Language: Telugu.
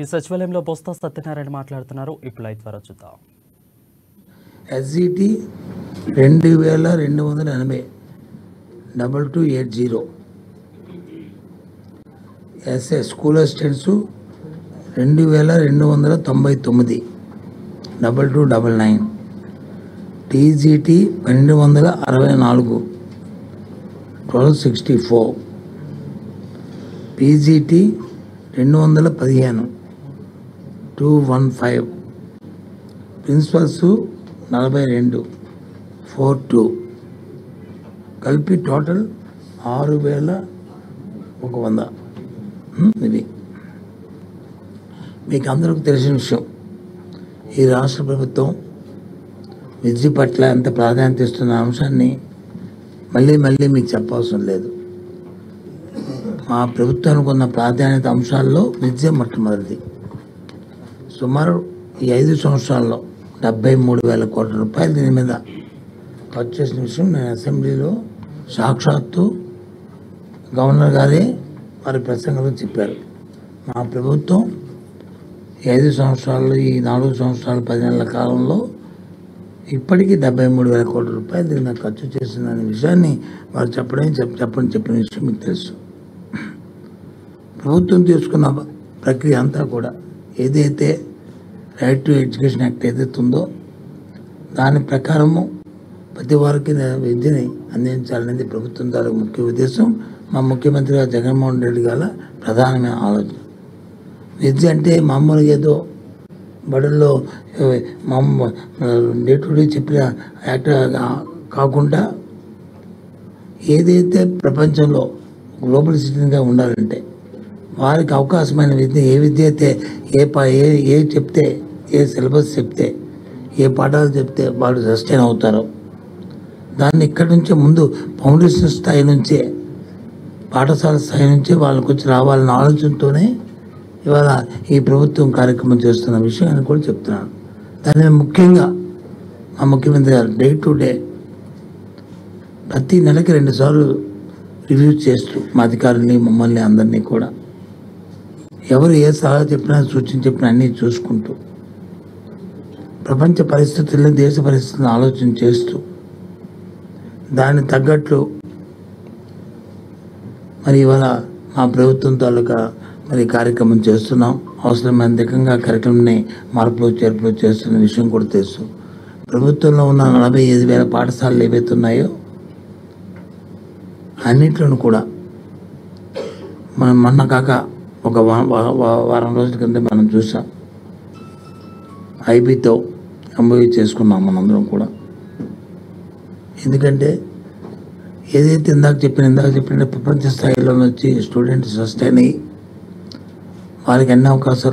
ఈ సచివాలయంలో బొత్స సత్యనారాయణ మాట్లాడుతున్నారు. ఇప్పుడు లైవ్ ద్వారా చూద్దాం. SGT 2280 2280 SS school assistants 2299 2299 TGT 1264 1264 PGT 215 215 principals 42 42 కలిపి టోటల్ 6100. ఇది మీకు అందరికీ తెలిసిన విషయం. ఈ రాష్ట్ర ప్రభుత్వం విద్య పట్ల ఎంత ప్రాధాన్యత ఇస్తున్న అంశాన్ని మళ్ళీ మీకు చెప్పవసరం లేదు. మా ప్రభుత్వానికి ఉన్న ప్రాధాన్యత అంశాల్లో విద్య మొట్టమొదటిది. సుమారు ఈ 5 సంవత్సరాల్లో 73,000 కోట్ల రూపాయలు దీని మీద ఖర్చు చేసిన విషయం నేను అసెంబ్లీలో సాక్షాత్తు గవర్నర్ గారే వారి ప్రసంగంలో చెప్పారు. మా ప్రభుత్వం ఈ 5 సంవత్సరాలు, ఈ 4 సంవత్సరాల 10 నెలల కాలంలో ఇప్పటికీ 73,000 కోట్ల రూపాయలు దీని మీద ఖర్చు చేసిందనే విషయాన్ని వారు చెప్పిన విషయం మీకు తెలుసు. ప్రభుత్వం తీసుకున్న ప్రక్రియ అంతా కూడా ఏదైతే రైట్ టు ఎడ్యుకేషన్ యాక్ట్ ఏదైతే ఉందో దాని ప్రకారము ప్రతి వారికి విద్యని అందించాలనేది ప్రభుత్వం ద్వారా ముఖ్య ఉద్దేశం. మా ముఖ్యమంత్రి గారు జగన్మోహన్ రెడ్డి గారి ప్రధానమైన ఆలోచన. విద్య అంటే మామూలుగా ఏదో బడుల్లో డే టు డే చెప్పిన యాక్ట్ కాకుండా ఏదైతే ప్రపంచంలో గ్లోబల్ సిటిజన్గా ఉండాలంటే వారికి అవకాశమైన విద్య, ఏ విద్య అయితే ఏ చెప్తే, ఏ సిలబస్ చెప్తే, ఏ పాఠాలు చెప్తే వాళ్ళు సస్టైన్ అవుతారో దాన్ని ఇక్కడి నుంచే ముందు ఫౌండేషన్ స్థాయి నుంచే, పాఠశాల స్థాయి నుంచే వాళ్ళకి వచ్చి రావాలన్న ఆలోచనతోనే ఇవాళ ఈ ప్రభుత్వం కార్యక్రమం చేస్తున్న విషయాన్ని కూడా చెప్తున్నాను. దాని ముఖ్యంగా మా ముఖ్యమంత్రి గారు డే టు డే ప్రతి నెలకి 2 సార్లు రివ్యూ చేస్తూ మా అధికారుల్ని, మమ్మల్ని అందరినీ కూడా ఎవరు ఏ సలహా చెప్పినా, సూచన చెప్పినా అన్నీ చూసుకుంటూ ప్రపంచ పరిస్థితుల్లో, దేశ పరిస్థితులను ఆలోచన చేస్తూ దానికి తగ్గట్లు మరి ఇవాళ మా ప్రభుత్వం తాలూకా మరి కార్యక్రమం చేస్తున్నాం. అవసరమైన దిగంగా కార్యక్రమాన్ని మార్పులు చేర్పులు చేస్తున్న విషయం కూడా తెలుసు. ప్రభుత్వంలో ఉన్న 45,000 పాఠశాలలు ఏవైతే ఉన్నాయో అన్నింటిలోనూ కూడా మనం మొన్న కాక ఒక వారం రోజుల కింద మనం చూసాం, ఐబీతో ఎంఓయూ చేసుకున్నాం మనందరం కూడా. ఎందుకంటే ఏదైతే ఇందాక చెప్పిన ప్రపంచ స్థాయిలో వచ్చి స్టూడెంట్స్ సస్టైన్ అయ్యి వారికి అన్ని అవకాశాలు